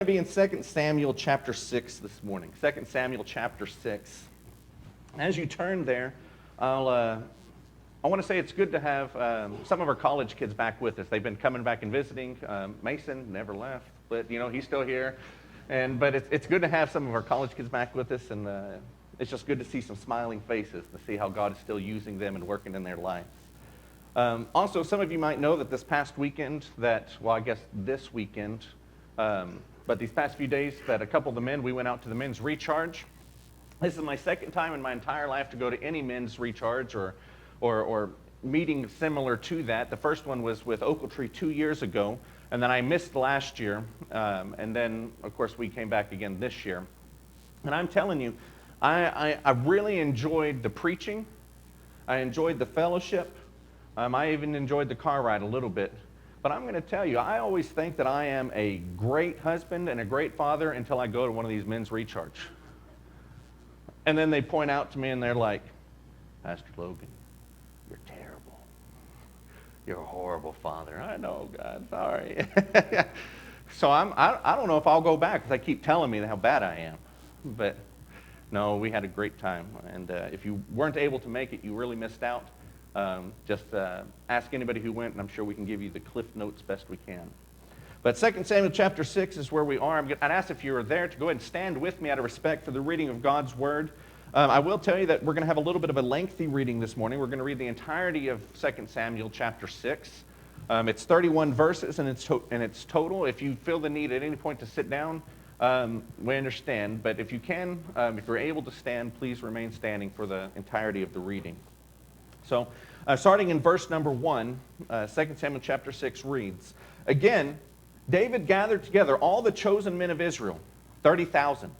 be in 2Samuel chapter 6 this morning. 2Samuel chapter 6. As you turn there, I want to say it's good to have some of our college kids back with us. They've been coming back and visiting. Mason never left, but he's still here. But it's good to have some of our college kids back with us, and it's just good to see some smiling faces, to see how God is still using them and working in their lives. Also, some of you might know that this past weekend, this weekend, but these past few days, that a couple of the men, we went out to the men's recharge. This is my second time in my entire life to go to any men's recharge or meeting similar to that. The first one was with Oakletree 2 years ago, and then I missed last year, and then, of course, we came back again this year. And I'm telling you, I really enjoyed the preaching. I enjoyed the fellowship. I even enjoyed the car ride a little bit. But I'm going to tell you, I always think that I am a great husband and a great father until I go to one of these men's recharge. And then they point out to me and they're like, Pastor Logan, you're terrible. You're a horrible father. I know, God, sorry. So I don't know if I'll go back because they keep telling me how bad I am. But no, we had a great time. And if you weren't able to make it, you really missed out. Just ask anybody who went, and I'm sure we can give you the cliff notes best we can. But 2Samuel chapter 6 is where we are. I'd ask if you are there to go ahead and stand with me out of respect for the reading of God's Word. I will tell you that we're going to have a little bit of a lengthy reading this morning. We're going to read the entirety of 2Samuel chapter 6. It's 31 verses, and it's total. If you feel the need at any point to sit down, we understand. But if you can, if you're able to stand, please remain standing for the entirety of the reading. So, starting in verse number 1, 2Samuel chapter 6 reads, Again, David gathered together all the chosen men of Israel, 30,000.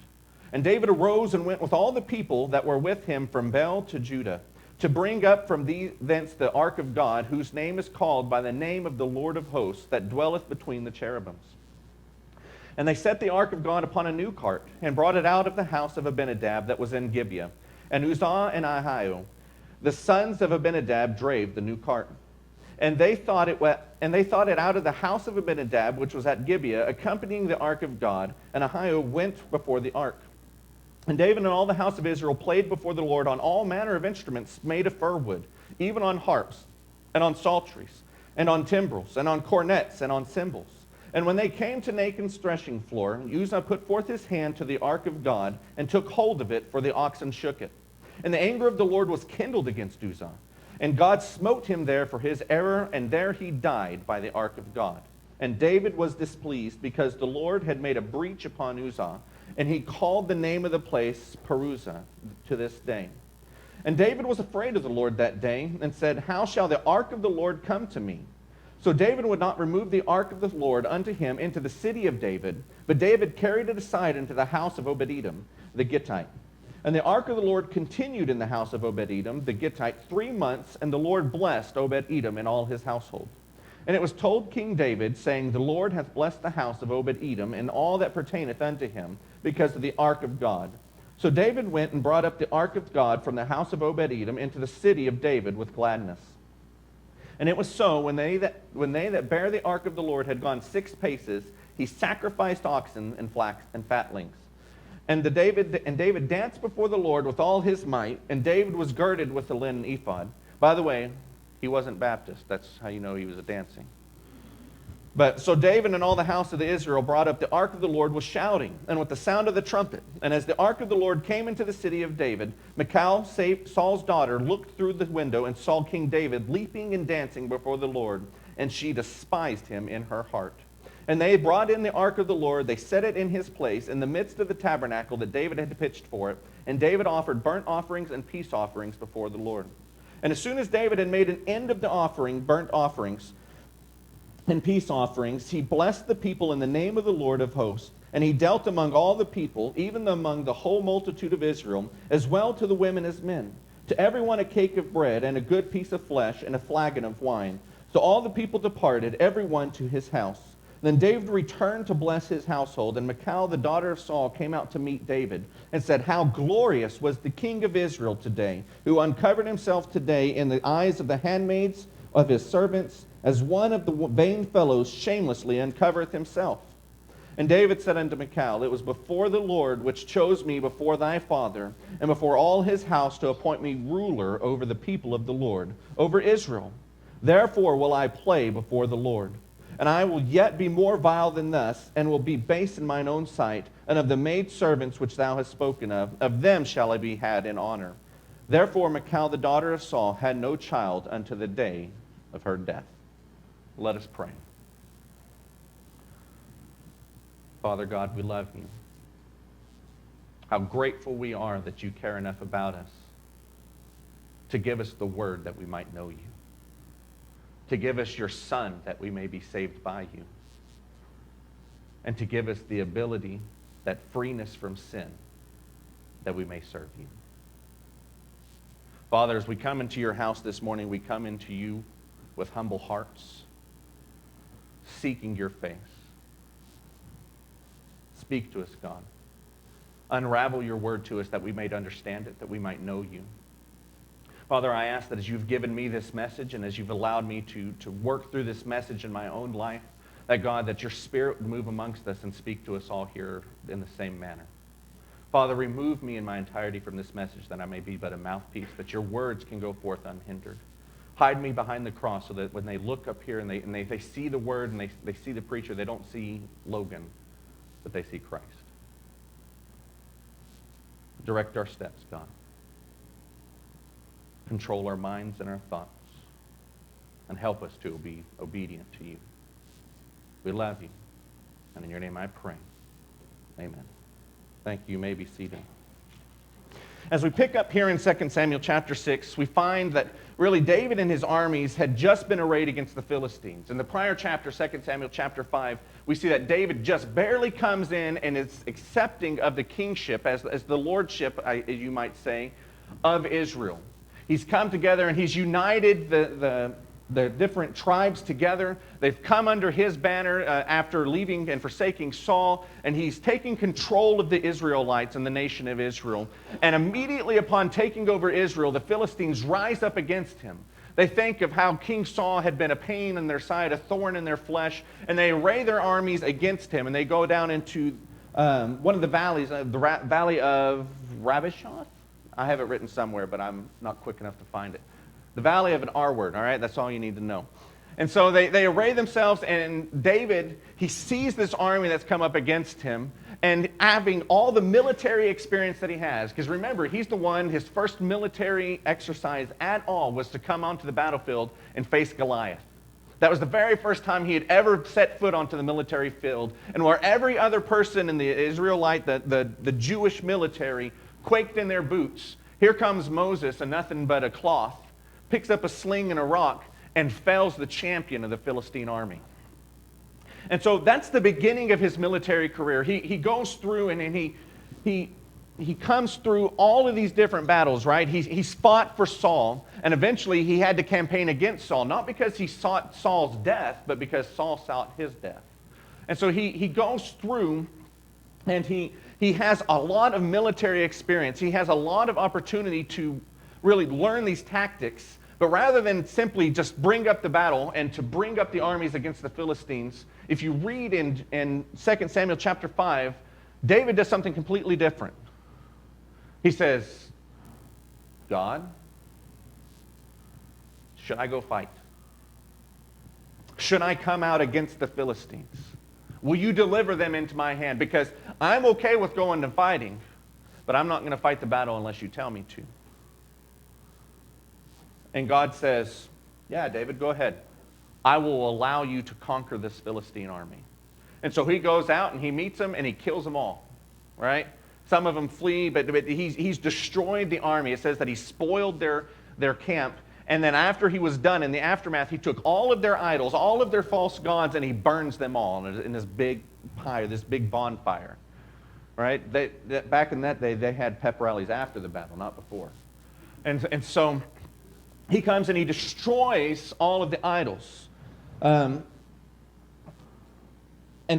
And David arose and went with all the people that were with him from Bel to Judah, to bring up from thence the ark of God, whose name is called by the name of the Lord of hosts, that dwelleth between the cherubims. And they set the ark of God upon a new cart, and brought it out of the house of Abinadab that was in Gibeah. And Uzzah and Ahio, the sons of Abinadab, drave the new cart. And they thought it out of the house of Abinadab, which was at Gibeah, accompanying the ark of God, and Ahio went before the ark. And David and all the house of Israel played before the Lord on all manner of instruments made of fir wood, even on harps, and on psalteries, and on timbrels, and on cornets, and on cymbals. And when they came to Nachon's threshing floor, Uzzah put forth his hand to the ark of God, and took hold of it, for the oxen shook it. And the anger of the Lord was kindled against Uzzah. And God smote him there for his error, and there he died by the ark of God. And David was displeased, because the Lord had made a breach upon Uzzah, and he called the name of the place Peruzah to this day. And David was afraid of the Lord that day, and said, How shall the ark of the Lord come to me? So David would not remove the ark of the Lord unto him into the city of David, but David carried it aside into the house of Obed-Edom, the Gittite. And the ark of the Lord continued in the house of Obed-Edom, the Gittite, 3 months, and the Lord blessed Obed-Edom and all his household. And it was told King David, saying, The Lord hath blessed the house of Obed-Edom and all that pertaineth unto him, because of the ark of God. So David went and brought up the ark of God from the house of Obed-Edom into the city of David with gladness. And it was so, when they that bare the ark of the Lord had gone 6 paces, he sacrificed oxen and fatlings. And David danced before the Lord with all his might, and David was girded with the linen ephod. By the way, he wasn't Baptist. That's how you know he was dancing. But so David and all the house of Israel brought up the ark of the Lord with shouting, and with the sound of the trumpet. And as the ark of the Lord came into the city of David, Michal, Saul's daughter, looked through the window and saw King David leaping and dancing before the Lord, and she despised him in her heart. And they brought in the ark of the Lord. They set it in his place in the midst of the tabernacle that David had pitched for it. And David offered burnt offerings and peace offerings before the Lord. And as soon as David had made an end of the burnt offerings and peace offerings, he blessed the people in the name of the Lord of hosts. And he dealt among all the people, even among the whole multitude of Israel, as well to the women as men. To everyone a cake of bread and a good piece of flesh and a flagon of wine. So all the people departed, every one to his house. Then David returned to bless his household, and Michal, the daughter of Saul, came out to meet David and said, How glorious was the king of Israel today, who uncovered himself today in the eyes of the handmaids of his servants, as one of the vain fellows shamelessly uncovereth himself. And David said unto Michal, It was before the Lord which chose me before thy father, and before all his house, to appoint me ruler over the people of the Lord, over Israel. Therefore will I play before the Lord. And I will yet be more vile than thus, and will be base in mine own sight, and of the maidservants which thou hast spoken of them shall I be had in honor. Therefore Michal the daughter of Saul had no child unto the day of her death. Let us pray. Father God, we love you. How grateful we are that you care enough about us to give us the word that we might know you, to give us your Son that we may be saved by you, and to give us the ability, that freeness from sin, that we may serve you. Father, as we come into your house this morning, we come into you with humble hearts, seeking your face. Speak to us, God. Unravel your word to us that we might understand it, that we might know you. Father, I ask that as you've given me this message and as you've allowed me to work through this message in my own life, that God, that your Spirit would move amongst us and speak to us all here in the same manner. Father, remove me in my entirety from this message that I may be but a mouthpiece, that your words can go forth unhindered. Hide me behind the cross so that when they look up here and they see the word and they see the preacher, they don't see Logan, but they see Christ. Direct our steps, God. Control our minds and our thoughts, and help us to be obedient to you. We love you, and in your name I pray. Amen. Thank you. You may be seated. As we pick up here in 2 Samuel chapter 6, we find that really David and his armies had just been arrayed against the Philistines. In the prior chapter, 2 Samuel chapter 5, we see that David just barely comes in and is accepting of the kingship, as the lordship, you might say, of Israel. He's come together and he's united the different tribes together. They've come under his banner after leaving and forsaking Saul, and he's taking control of the Israelites and the nation of Israel. And immediately upon taking over Israel, the Philistines rise up against him. They think of how King Saul had been a pain in their side, a thorn in their flesh, and they array their armies against him, and they go down into one of the valleys, the valley of Rabishoth. I have it written somewhere, but I'm not quick enough to find it. The valley of an R word, all right? That's all you need to know. And so they array themselves, and David, he sees this army that's come up against him, and having all the military experience that he has, because remember, he's the one, his first military exercise at all was to come onto the battlefield and face Goliath. That was the very first time he had ever set foot onto the military field, and where every other person in the Israelite, the Jewish military, quaked in their boots, here comes Moses, and nothing but a cloth, picks up a sling and a rock, and fells the champion of the Philistine army. And so that's the beginning of his military career. He goes through and he comes through all of these different battles, right? He's fought for Saul, and eventually he had to campaign against Saul, not because he sought Saul's death, but because Saul sought his death. And so he goes through, and he has a lot of military experience. He has a lot of opportunity to really learn these tactics. But rather than simply just bring up the battle and to bring up the armies against the Philistines, if you read in 2 Samuel chapter 5, David does something completely different. He says, God, should I go fight? Should I come out against the Philistines? Will you deliver them into my hand? Because I'm okay with going and fighting, but I'm not going to fight the battle unless you tell me to. And God says, yeah, David, go ahead. I will allow you to conquer this Philistine army. And so he goes out and he meets them and he kills them all, right? Some of them flee, but he's destroyed the army. It says that he spoiled their camp. And then after he was done, in the aftermath, he took all of their idols, all of their false gods, and he burns them all in this big pyre, this big bonfire, right? Back in that day, they had pep rallies after the battle, not before. And so he comes and he destroys all of the idols. And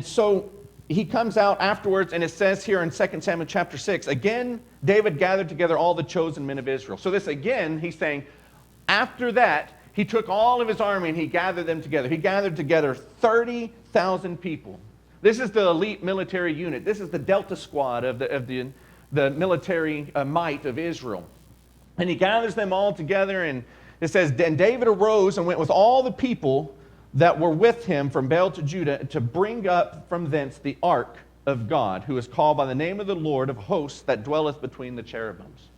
so he comes out afterwards, and it says here in 2 Samuel chapter 6, again, David gathered together all the chosen men of Israel. So this again, he's saying, after that, he took all of his army and he gathered them together. He gathered together 30,000 people. This is the elite military unit. This is the Delta Squad of the military might of Israel. And he gathers them all together, and it says, "Then David arose and went with all the people that were with him from Baal to Judah to bring up from thence the ark of God, who is called by the name of the Lord of hosts, that dwelleth between the cherubims."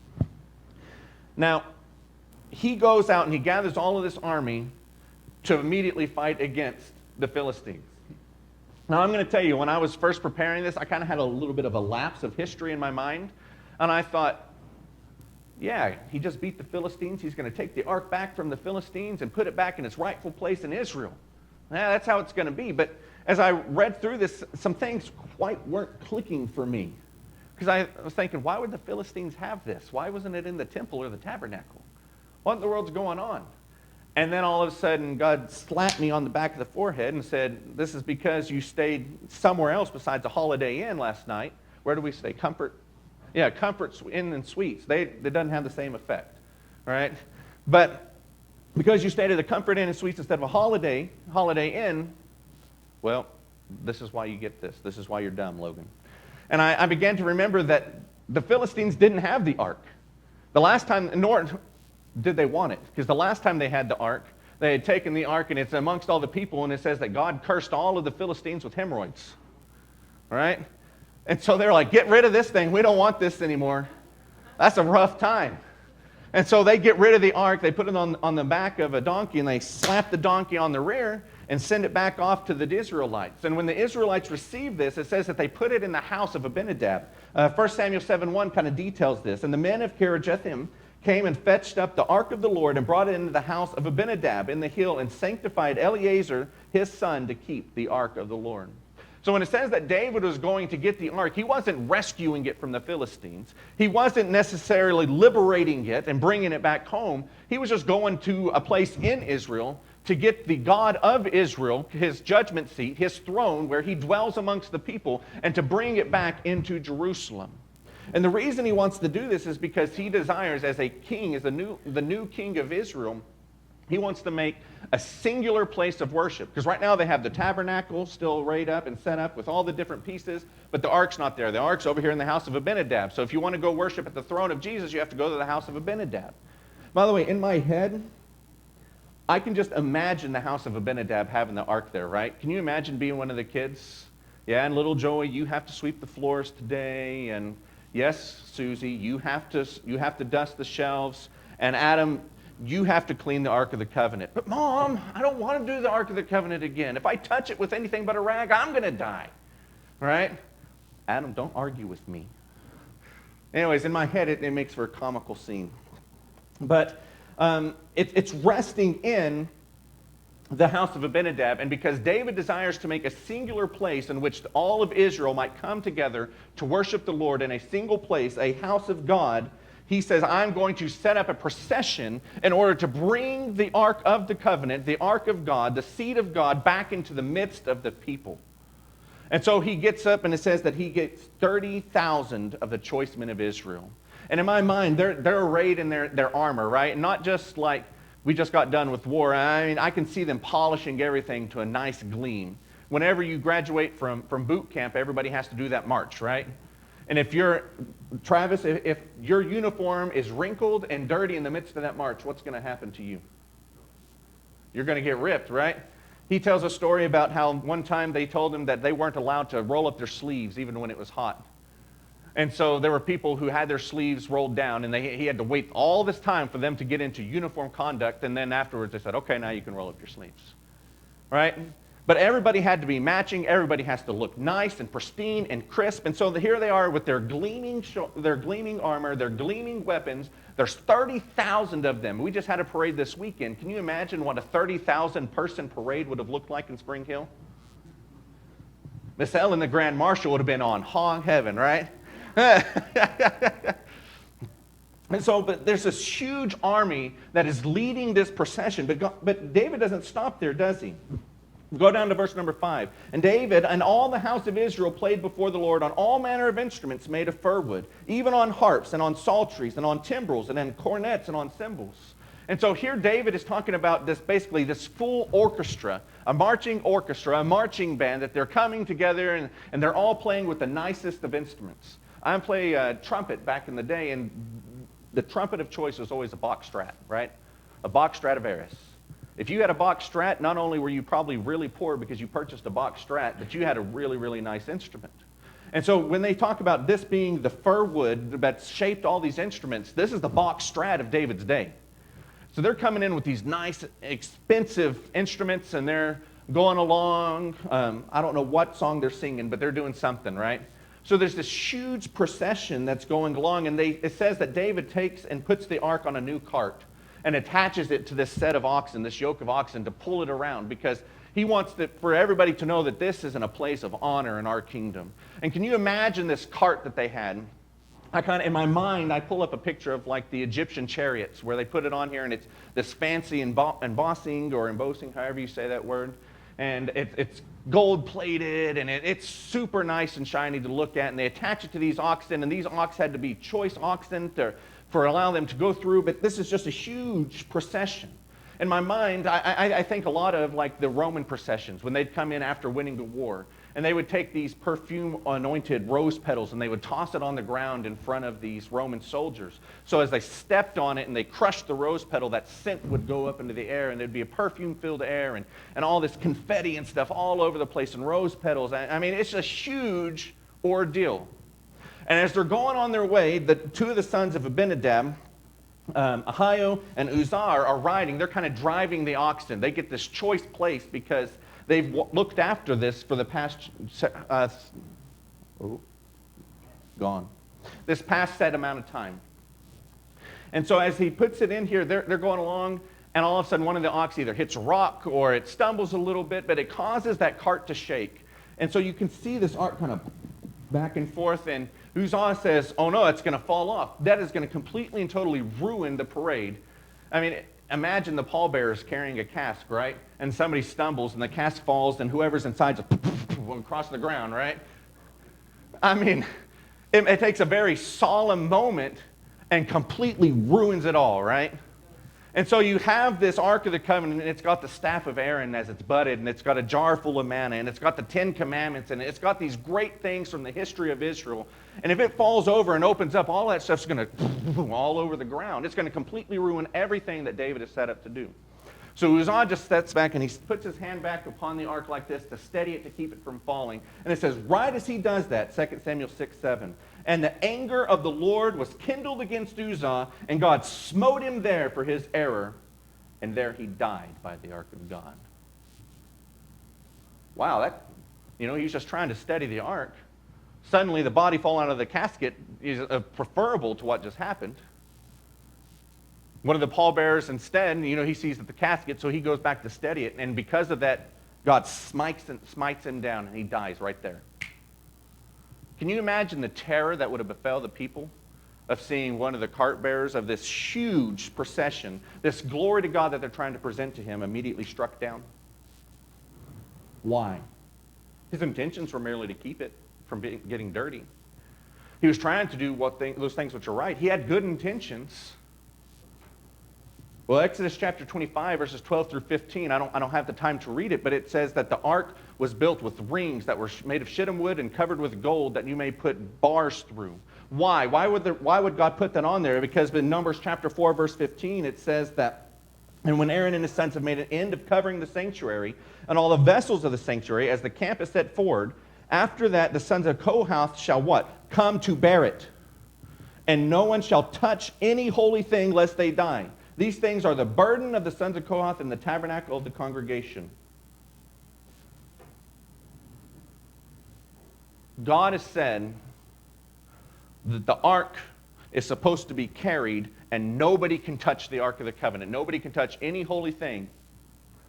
Now, he goes out and he gathers all of this army to immediately fight against the Philistines. Now, I'm going to tell you, when I was first preparing this, I kind of had a little bit of a lapse of history in my mind. And I thought, yeah, he just beat the Philistines. He's going to take the ark back from the Philistines and put it back in its rightful place in Israel. Yeah, that's how it's going to be. But as I read through this, some things quite weren't clicking for me. Because I was thinking, why would the Philistines have this? Why wasn't it in the temple or the tabernacle? What in the world's going on? And then all of a sudden, God slapped me on the back of the forehead and said, this is because you stayed somewhere else besides a Holiday Inn last night. Where do we stay? Comfort? Yeah, Comfort Inn and Suites. They doesn't have the same effect, all right? But because you stayed at the Comfort Inn and Suites instead of a Holiday Inn, well, this is why you get this. This is why you're dumb, Logan. And I began to remember that the Philistines didn't have the ark. The last time, nor did they want it, because the last time they had the ark, they had taken the ark and it's amongst all the people, and it says that God cursed all of the Philistines with hemorrhoids. All right? And so they're like, get rid of this thing. We don't want this anymore. That's a rough time. And so they get rid of the ark. They put it on the back of a donkey, and they slap the donkey on the rear and send it back off to the Israelites. And when the Israelites received this, it says that they put it in the house of Abinadab. 1 Samuel 7:1 kind of details this. And the men of Kirjathim came and fetched up the ark of the Lord and brought it into the house of Abinadab in the hill and sanctified Eleazar, his son, to keep the ark of the Lord. So when it says that David was going to get the ark, he wasn't rescuing it from the Philistines. He wasn't necessarily liberating it and bringing it back home. He was just going to a place in Israel to get the God of Israel, his judgment seat, his throne, where he dwells amongst the people, and to bring it back into Jerusalem. And the reason he wants to do this is because he desires, as a king, as the new king of Israel, he wants to make a singular place of worship. Because right now they have the tabernacle still arrayed up and set up with all the different pieces, but the ark's not there. The ark's over here in the house of Abinadab. So if you want to go worship at the throne of Jesus, you have to go to the house of Abinadab. By the way, in my head, I can just imagine the house of Abinadab having the ark there, right? Can you imagine being one of the kids? Yeah, and little Joey, you have to sweep the floors today, and yes, Susie, you have to dust the shelves, and Adam, you have to clean the Ark of the Covenant. But Mom, I don't want to do the Ark of the Covenant again. If I touch it with anything but a rag, I'm going to die. Right? Adam, don't argue with me. Anyways, in my head, it makes for a comical scene. But it's resting in the house of Abinadab, and because David desires to make a singular place in which all of Israel might come together to worship the Lord in a single place, a house of God, he says, I'm going to set up a procession in order to bring the Ark of the Covenant, the Ark of God, the seed of God, back into the midst of the people. And so he gets up, and it says that he gets 30,000 of the choice men of Israel. And in my mind, they're arrayed in their armor, right? And not just like we just got done with war. I mean, I can see them polishing everything to a nice gleam. Whenever you graduate from boot camp, everybody has to do that march, right? And if you're, Travis, if your uniform is wrinkled and dirty in the midst of that march, what's going to happen to you? You're going to get ripped, right? He tells a story about how one time they told him that they weren't allowed to roll up their sleeves even when it was hot. And so there were people who had their sleeves rolled down, and he had to wait all this time for them to get into uniform conduct, and then afterwards they said, okay, now you can roll up your sleeves, right? But everybody had to be matching. Everybody has to look nice and pristine and crisp. And so here they are with their gleaming armor, their gleaming weapons. There's 30,000 of them. We just had a parade this weekend. Can you imagine what a 30,000 person parade would have looked like in Spring Hill? Miss Ellen, the Grand Marshal, would have been on hog heaven, right? And so, but there's this huge army that is leading this procession. But David doesn't stop there, does he? Go down to verse number 5. And David and all the house of Israel played before the Lord on all manner of instruments made of fir wood, even on harps and on psalteries and on timbrels and on cornets and on cymbals. And so here David is talking about this, basically this full orchestra a marching orchestra, a marching band, that they're coming together and they're all playing with the nicest of instruments. I played trumpet back in the day, and the trumpet of choice was always a Bach Strat, right? A Bach Stradivarius. If you had a Bach Strat, not only were you probably really poor because you purchased a Bach Strat, but you had a really, really nice instrument. And so when they talk about this being the fir wood that shaped all these instruments, this is the Bach Strat of David's day. So they're coming in with these nice, expensive instruments, and they're going along. I don't know what song they're singing, but they're doing something, right? So there's this huge procession that's going along, and it says that David takes and puts the ark on a new cart and attaches it to this set of oxen, this yoke of oxen, to pull it around, because he wants for everybody to know that this is in a place of honor in our kingdom. And can you imagine this cart that they had? In my mind, I pull up a picture of like the Egyptian chariots, where they put it on here, and it's this fancy embossing, however you say that word. And it's gold-plated, and it's super nice and shiny to look at. And they attach it to these oxen, and these ox had to be choice oxen for allow them to go through. But this is just a huge procession. In my mind, I think a lot of like the Roman processions, when they'd come in after winning the war, and they would take these perfume-anointed rose petals and they would toss it on the ground in front of these Roman soldiers. So as they stepped on it and they crushed the rose petal, that scent would go up into the air, and there'd be a perfume-filled air and all this confetti and stuff all over the place, and rose petals. I mean, it's a huge ordeal. And as they're going on their way, two of the sons of Abinadab, Ahio and Uzzah, are riding. They're kind of driving the oxen. They get this choice place because they've looked after this for the past, this past set amount of time. And so as he puts it in here, they're going along, and all of a sudden one of the ox either hits a rock or it stumbles a little bit, but it causes that cart to shake. And so you can see this ark kind of back and forth, and Uzzah says, oh no, it's going to fall off. That is going to completely and totally ruin the parade. I mean, imagine the pallbearers carrying a cask, right? And somebody stumbles and the cask falls, and whoever's inside just across the ground, right? I mean, it takes a very solemn moment and completely ruins it all, right? And so you have this Ark of the Covenant, and it's got the staff of Aaron as it's budded, and it's got a jar full of manna, and it's got the 10 Commandments, and it's got these great things from the history of Israel. And if it falls over and opens up, all that stuff's going to all over the ground. It's going to completely ruin everything that David has set up to do. So Uzzah just steps back, and he puts his hand back upon the ark like this to steady it, to keep it from falling. And it says, right as he does that, 2 Samuel 6:7, and the anger of the Lord was kindled against Uzzah, and God smote him there for his error, and there he died by the ark of God. Wow, he's just trying to steady the ark. Suddenly the body falling out of the casket is preferable to what just happened. One of the pallbearers instead, he sees the casket, so he goes back to steady it. And because of that, God smites him down, and he dies right there. Can you imagine the terror that would have befell the people of seeing one of the cart bearers of this huge procession, this glory to God that they're trying to present to him, immediately struck down? Why? His intentions were merely to keep it from getting dirty. He was trying to do those things which are right. He had good intentions. Well, Exodus chapter 25, verses 12 through 15, I don't have the time to read it, but it says that the ark was built with rings that were made of shittim wood and covered with gold that you may put bars through. Why? Why would God put that on there? Because in Numbers chapter 4, verse 15, it says that, and when Aaron and his sons have made an end of covering the sanctuary and all the vessels of the sanctuary, as the camp is set forward, after that the sons of Kohath shall what? Come to bear it. And no one shall touch any holy thing lest they die. These things are the burden of the sons of Kohath in the tabernacle of the congregation. God has said that the ark is supposed to be carried, and nobody can touch the Ark of the Covenant. Nobody can touch any holy thing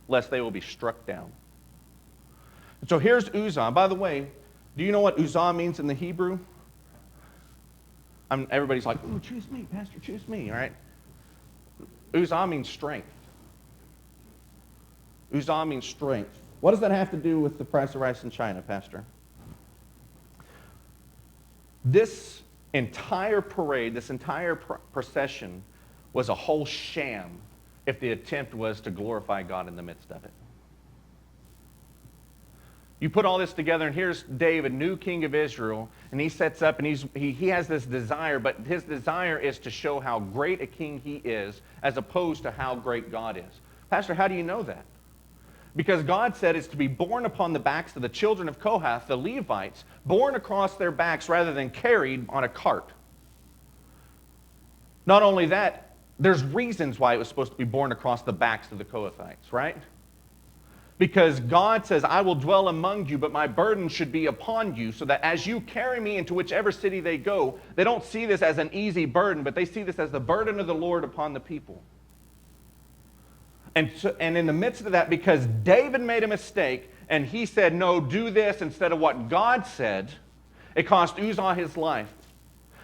lest they will be struck down. So here's Uzzah. By the way, do you know what Uzzah means in the Hebrew? Everybody's like, oh, choose me, Pastor, choose me, all right? Uzzah means strength. Uzzah means strength. What does that have to do with the price of rice in China, Pastor? This entire parade, this entire procession was a whole sham if the attempt was to glorify God in the midst of it. You put all this together, and here's David, new king of Israel, and he sets up, and he has this desire, but his desire is to show how great a king he is, as opposed to how great God is. Pastor, how do you know that? Because God said it's to be borne upon the backs of the children of Kohath, the Levites, borne across their backs rather than carried on a cart. Not only that, there's reasons why it was supposed to be borne across the backs of the Kohathites, right? Because God says, I will dwell among you, but my burden should be upon you, so that as you carry me into whichever city they go, they don't see this as an easy burden, but they see this as the burden of the Lord upon the people. And in the midst of that, because David made a mistake, and he said, no, do this instead of what God said, it cost Uzzah his life.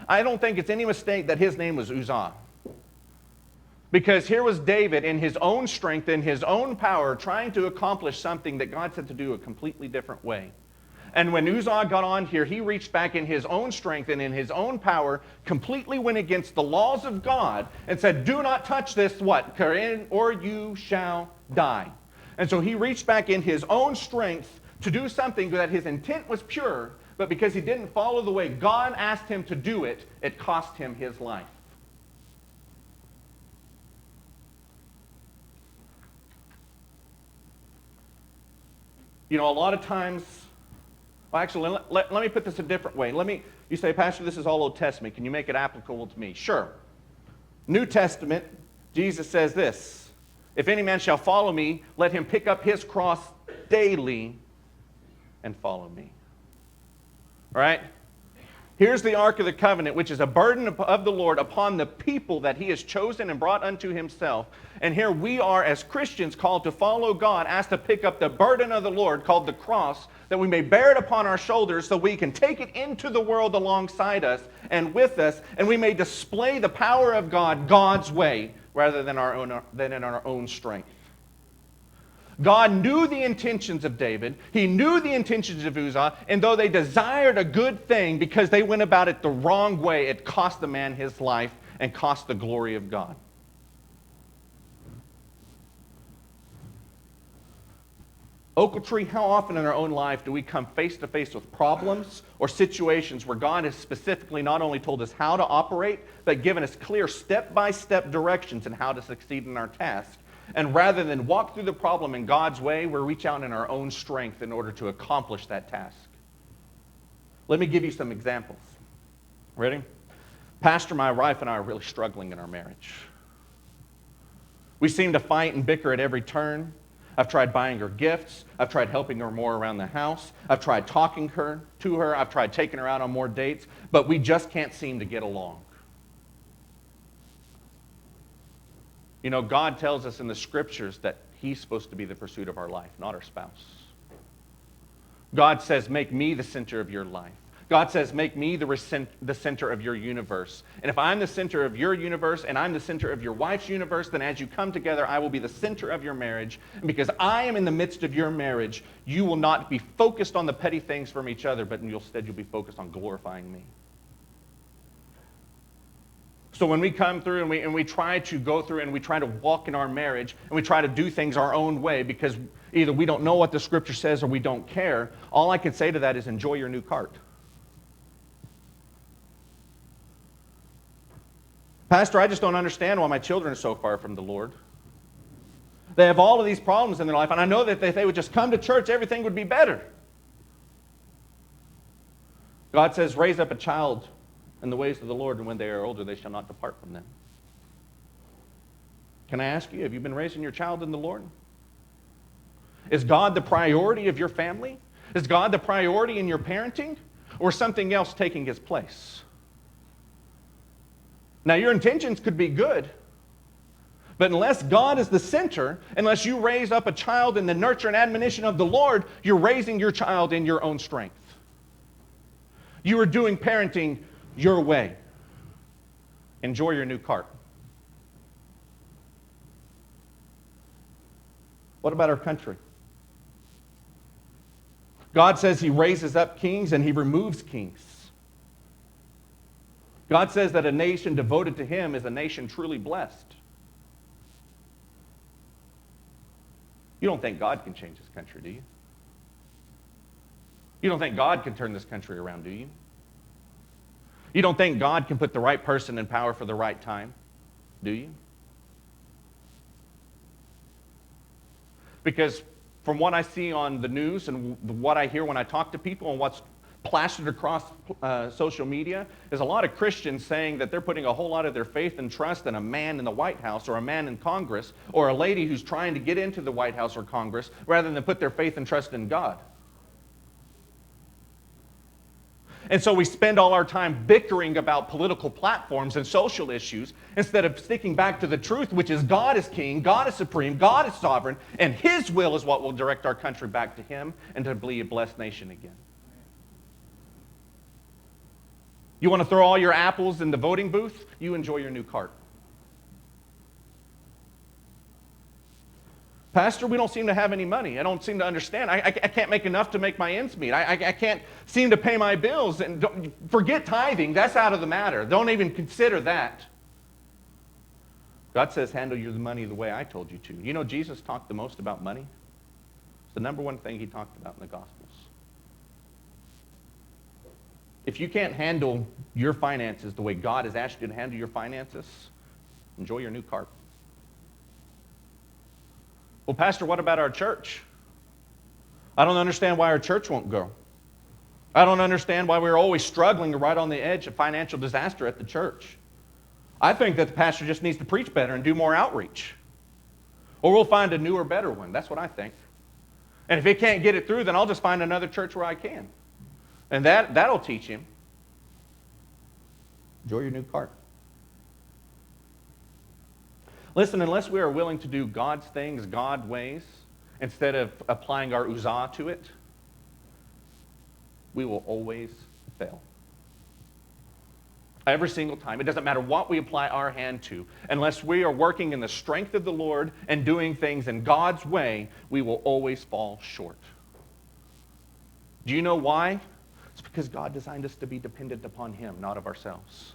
I don't think it's any mistake that his name was Uzzah. Because here was David in his own strength, in his own power, trying to accomplish something that God said to do a completely different way. And when Uzzah got on here, he reached back in his own strength and in his own power, completely went against the laws of God and said, do not touch this, what? Or you shall die. And so he reached back in his own strength to do something that his intent was pure, but because he didn't follow the way God asked him to do it, it cost him his life. You know, a lot of times, well, actually, let me put this a different way. You say, Pastor, this is all Old Testament. Can you make it applicable to me? Sure. New Testament, Jesus says this, if any man shall follow me, let him pick up his cross daily and follow me. All right? Here's the Ark of the Covenant, which is a burden of the Lord upon the people that he has chosen and brought unto himself. And here we are as Christians called to follow God, asked to pick up the burden of the Lord called the cross, that we may bear it upon our shoulders so we can take it into the world alongside us and with us, and we may display the power of God God's way rather than in our own strength. God knew the intentions of David. He knew the intentions of Uzzah. And though they desired a good thing, because they went about it the wrong way, it cost the man his life and cost the glory of God. Ochiltree, how often in our own life do we come face to face with problems or situations where God has specifically not only told us how to operate, but given us clear step-by-step directions in how to succeed in our task? And rather than walk through the problem in God's way, we reach out in our own strength in order to accomplish that task. Let me give you some examples. Ready? Pastor, my wife and I are really struggling in our marriage. We seem to fight and bicker at every turn. I've tried buying her gifts. I've tried helping her more around the house. I've tried talking to her. I've tried taking her out on more dates. But we just can't seem to get along. You know, God tells us in the Scriptures that He's supposed to be the pursuit of our life, not our spouse. God says, make me the center of your life. God says, make me the center of your universe. And if I'm the center of your universe and I'm the center of your wife's universe, then as you come together, I will be the center of your marriage. And because I am in the midst of your marriage, you will not be focused on the petty things from each other, but instead you'll be focused on glorifying me. So when we come through and we try to go through and we try to walk in our marriage and we try to do things our own way because either we don't know what the Scripture says or we don't care, all I can say to that is enjoy your new cart. Pastor, I just don't understand why my children are so far from the Lord. They have all of these problems in their life, and I know that if they would just come to church, everything would be better. God says, raise up a child in the ways of the Lord, and when they are older, they shall not depart from them. Can I ask you, have you been raising your child in the Lord? Is God the priority of your family? Is God the priority in your parenting? Or something else taking his place? Now, your intentions could be good, but unless God is the center, unless you raise up a child in the nurture and admonition of the Lord, you're raising your child in your own strength. You are doing parenting your way. Enjoy your new cart. What about our country? God says he raises up kings and he removes kings. God says that a nation devoted to him is a nation truly blessed. You don't think God can change his country, do you? You don't think God can turn this country around, do you? You don't think God can put the right person in power for the right time, do you? Because from what I see on the news and what I hear when I talk to people and what's plastered across social media is a lot of Christians saying that they're putting a whole lot of their faith and trust in a man in the White House or a man in Congress or a lady who's trying to get into the White House or Congress rather than put their faith and trust in God. And so we spend all our time bickering about political platforms and social issues instead of sticking back to the truth, which is God is king, God is supreme, God is sovereign, and his will is what will direct our country back to him and to be a blessed nation again. You want to throw all your apples in the voting booth? You enjoy your new cart. Pastor, we don't seem to have any money. I don't seem to understand. I can't make enough to make my ends meet. I can't seem to pay my bills. And forget tithing. That's out of the matter. Don't even consider that. God says, handle your money the way I told you to. You know, Jesus talked the most about money. It's the number one thing he talked about in the Gospels. If you can't handle your finances the way God has asked you to handle your finances, enjoy your new cart. Well, Pastor, what about our church? I don't understand why our church won't grow. I don't understand why we're always struggling right on the edge of financial disaster at the church. I think that the pastor just needs to preach better and do more outreach. Or we'll find a newer, better one. That's what I think. And if he can't get it through, then I'll just find another church where I can. And that'll teach him. Enjoy your new cart. Listen, unless we are willing to do God's things, God's ways, instead of applying our uzzah to it, we will always fail. Every single time. It doesn't matter what we apply our hand to. Unless we are working in the strength of the Lord and doing things in God's way, we will always fall short. Do you know why? It's because God designed us to be dependent upon him, not of ourselves.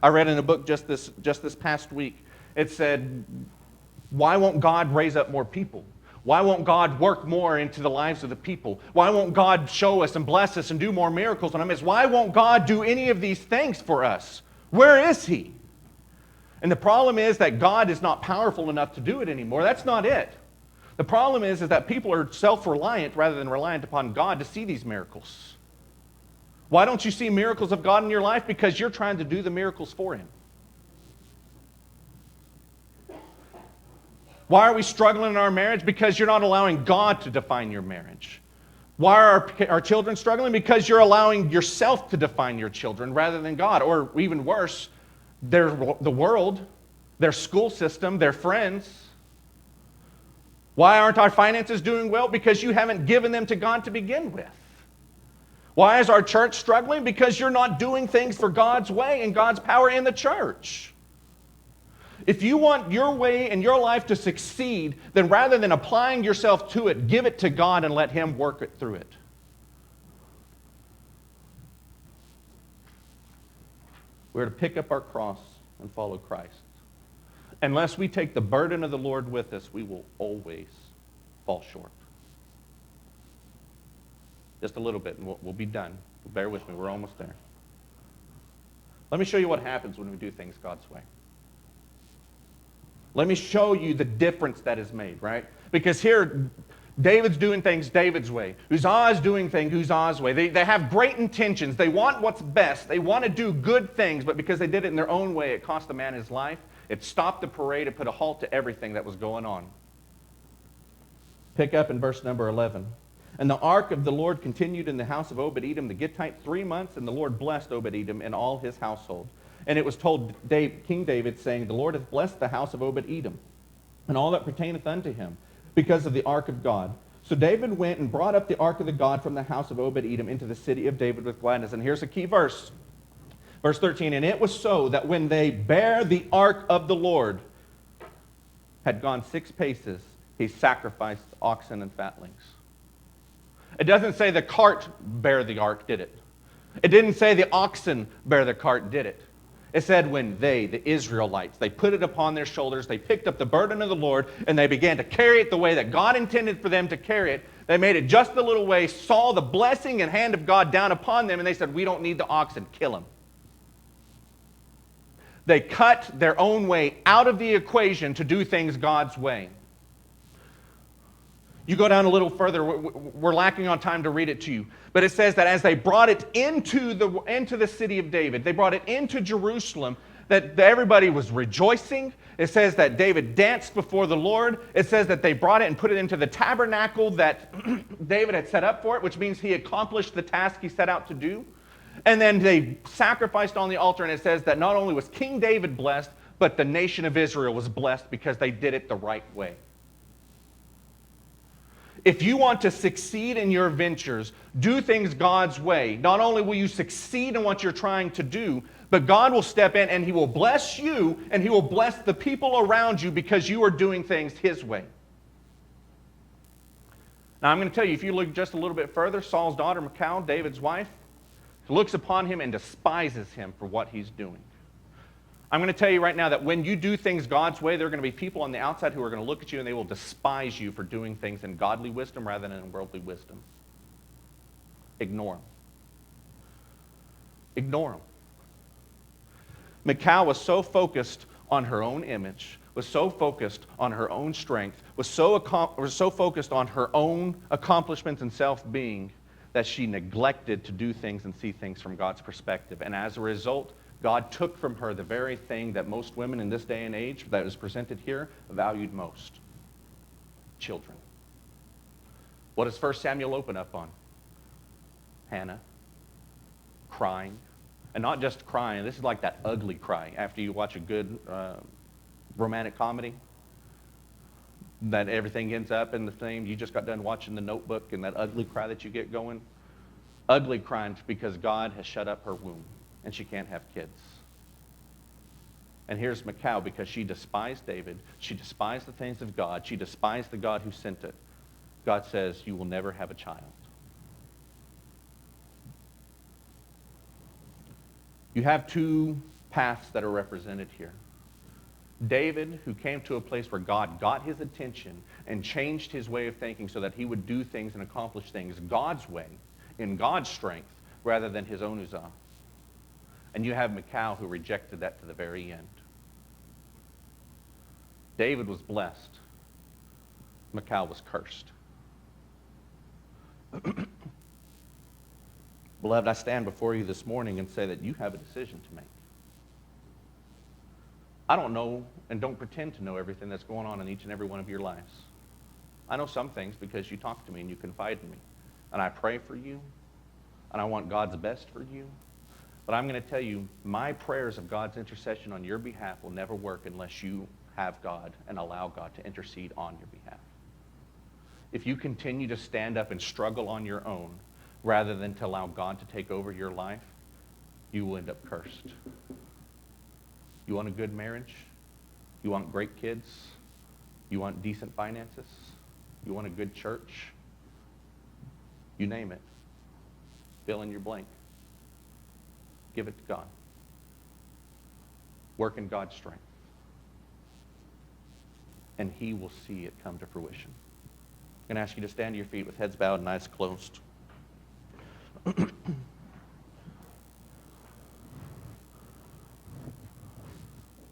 I read in a book just this past week, it said, why won't God raise up more people? Why won't God work more into the lives of the people? Why won't God show us and bless us and do more miracles in our midst? Why won't God do any of these things for us? Where is he? And the problem is that God is not powerful enough to do it anymore. That's not it. The problem is that people are self-reliant rather than reliant upon God to see these miracles. Why don't you see miracles of God in your life? Because you're trying to do the miracles for him. Why are we struggling in our marriage? Because you're not allowing God to define your marriage. Why are our children struggling? Because you're allowing yourself to define your children rather than God. Or even worse, the world, their school system, their friends. Why aren't our finances doing well? Because you haven't given them to God to begin with. Why is our church struggling? Because you're not doing things for God's way and God's power in the church. If you want your way and your life to succeed, then rather than applying yourself to it, give it to God and let him work it through it. We're to pick up our cross and follow Christ. Unless we take the burden of the Lord with us, we will always fall short. Just a little bit, and we'll be done. Bear with me, we're almost there. Let me show you what happens when we do things God's way. Let me show you the difference that is made, right? Because here, David's doing things David's way. Uzzah is doing things Uzzah's way. They have great intentions. They want what's best. They want to do good things, but because they did it in their own way, it cost the man his life. It stopped the parade. It put a halt to everything that was going on. Pick up in verse number 11. And the ark of the Lord continued in the house of Obed-Edom the Gittite 3 months, and the Lord blessed Obed-Edom and all his household. And it was told King David, saying, the Lord hath blessed the house of Obed-Edom, and all that pertaineth unto him, because of the ark of God. So David went and brought up the ark of the God from the house of Obed-Edom into the city of David with gladness. And here's a key verse. Verse 13, and it was so that when they bare the ark of the Lord had gone 6 paces, he sacrificed oxen and fatlings. It doesn't say the cart bare the ark, did it? It didn't say the oxen bare the cart, did it? It said when they, the Israelites, they put it upon their shoulders, they picked up the burden of the Lord, and they began to carry it the way that God intended for them to carry it, They made it just a little way, saw the blessing and hand of God down upon them, and they said, we don't need the oxen, kill them. They cut their own way out of the equation to do things God's way. You go down a little further, we're lacking on time to read it to you, but it says that as they brought it into the city of David, they brought it into Jerusalem, that everybody was rejoicing. It says that David danced before the Lord. It says that they brought it and put it into the tabernacle that David had set up for it, which means he accomplished the task he set out to do. And then they sacrificed on the altar, and it says that not only was King David blessed, but the nation of Israel was blessed because they did it the right way. If you want to succeed in your ventures, do things God's way. Not only will you succeed in what you're trying to do, but God will step in and He will bless you and He will bless the people around you because you are doing things His way. Now I'm going to tell you, if you look just a little bit further, Saul's daughter, Michal, David's wife, looks upon him and despises him for what he's doing. I'm going to tell you right now that when you do things God's way, there are going to be people on the outside who are going to look at you and they will despise you for doing things in godly wisdom rather than in worldly wisdom. Ignore them. Ignore them. Michal was so focused on her own image, was so focused on her own strength, was so focused on her own accomplishments and self-being that she neglected to do things and see things from God's perspective. And as a result, God took from her the very thing that most women in this day and age that is presented here valued most. Children. What does 1 Samuel open up on? Hannah. Crying. And not just crying. This is like that ugly cry after you watch a good romantic comedy. That everything ends up in the same. You just got done watching The Notebook and that ugly cry that you get going. Ugly crying because God has shut up her womb and she can't have kids. And here's Michal because she despised David. She despised the things of God. She despised the God who sent it. God says, you will never have a child. You have two paths that are represented here. David, who came to a place where God got his attention and changed his way of thinking so that he would do things and accomplish things God's way, in God's strength, rather than his own uzzah. And you have Michal, who rejected that to the very end. David was blessed. Michal was cursed. Beloved, I stand before you this morning and say that you have a decision to make. I don't know and don't pretend to know everything that's going on in each and every one of your lives. I know some things because you talk to me and you confide in me. And I pray for you, and I want God's best for you. But I'm going to tell you, my prayers of God's intercession on your behalf will never work unless you have God and allow God to intercede on your behalf. If you continue to stand up and struggle on your own, rather than to allow God to take over your life, you will end up cursed. You want a good marriage? You want great kids? You want decent finances? You want a good church? You name it. Fill in your blank. Give it to God. Work in God's strength. And He will see it come to fruition. I'm going to ask you to stand to your feet with heads bowed and eyes closed.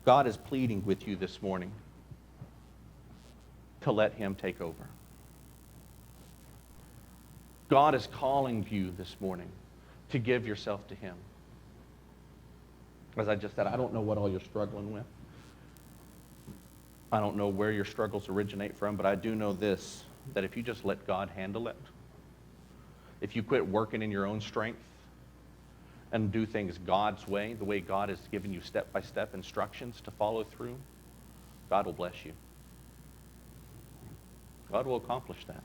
God is pleading with you this morning to let Him take over. God is calling you this morning to give yourself to Him. As I just said, I don't know what all you're struggling with. I don't know where your struggles originate from, but I do know this, that if you just let God handle it, if you quit working in your own strength and do things God's way, the way God has given you step-by-step instructions to follow through, God will bless you. God will accomplish that.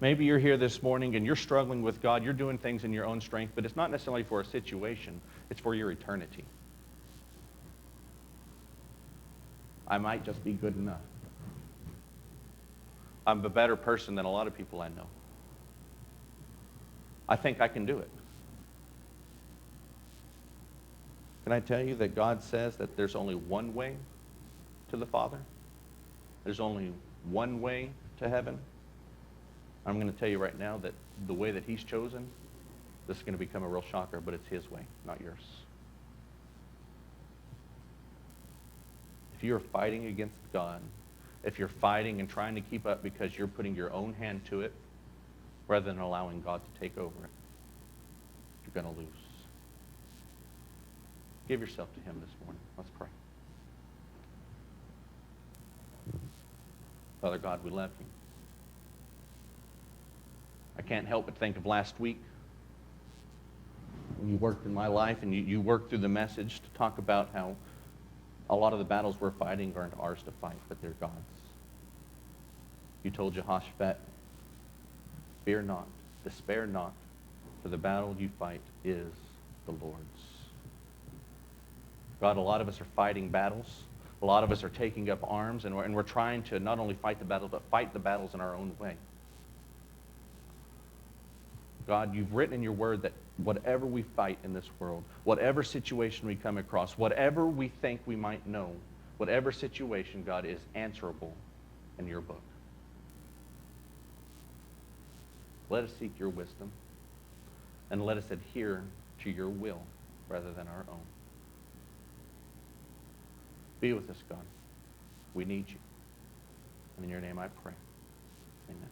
Maybe you're here this morning and you're struggling with God. You're doing things in your own strength, but it's not necessarily for a situation. It's for your eternity. I might just be good enough. I'm a better person than a lot of people I know. I think I can do it. Can I tell you that God says that there's only one way to the Father? There's only one way to heaven, I'm going to tell you right now that the way that he's chosen, this is going to become a real shocker, but it's his way, not yours. If you're fighting against God, if you're fighting and trying to keep up because you're putting your own hand to it rather than allowing God to take over it, you're going to lose. Give yourself to him this morning. Let's pray. Father God, we love you. I can't help but think of last week when you worked in my life and you worked through the message to talk about how a lot of the battles we're fighting aren't ours to fight, but they're God's. You told Jehoshaphat, fear not, despair not, for the battle you fight is the Lord's. God, a lot of us are fighting battles. A lot of us are taking up arms, and we're trying to not only fight the battles, but fight the battles in our own way. God, you've written in your word that whatever we fight in this world, whatever situation we come across, whatever we think we might know, whatever situation, God, is answerable in your book. Let us seek your wisdom, and let us adhere to your will rather than our own. Be with us, God. We need you. And in your name I pray. Amen.